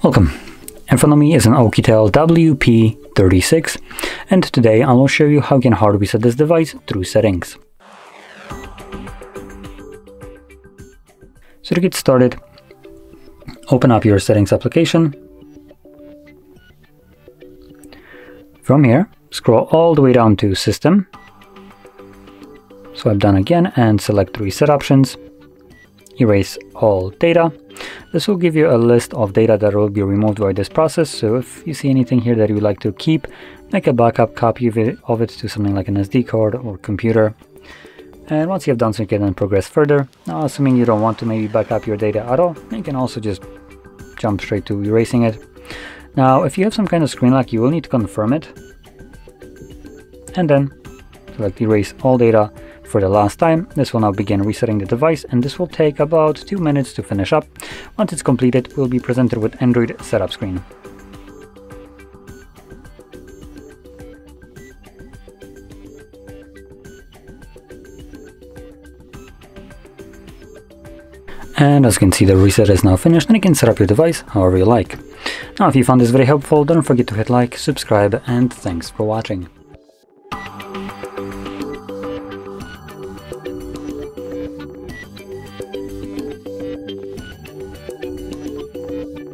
Welcome. In front of me is an OUKITEL WP36, and today I will show you how you can hard reset this device through settings. So to get started, open up your settings application. From here, scroll all the way down to System. Swipe down again and select Reset Options. Erase all data. This will give you a list of data that will be removed by this process, so if you see anything here that you would like to keep, make a backup copy of it to something like an SD card or computer. And once you have done so, you can then progress further. Now, assuming you don't want to maybe back up your data at all, you can also just jump straight to erasing it. Now, if you have some kind of screen lock, you will need to confirm it. And then select Erase All Data for the last time. This will now begin resetting the device, and this will take about 2 minutes to finish up. Once it's completed, we'll be presented with Android setup screen. And as you can see, the reset is now finished, and you can set up your device however you like. Now, if you found this very helpful, don't forget to hit like, subscribe, and thanks for watching.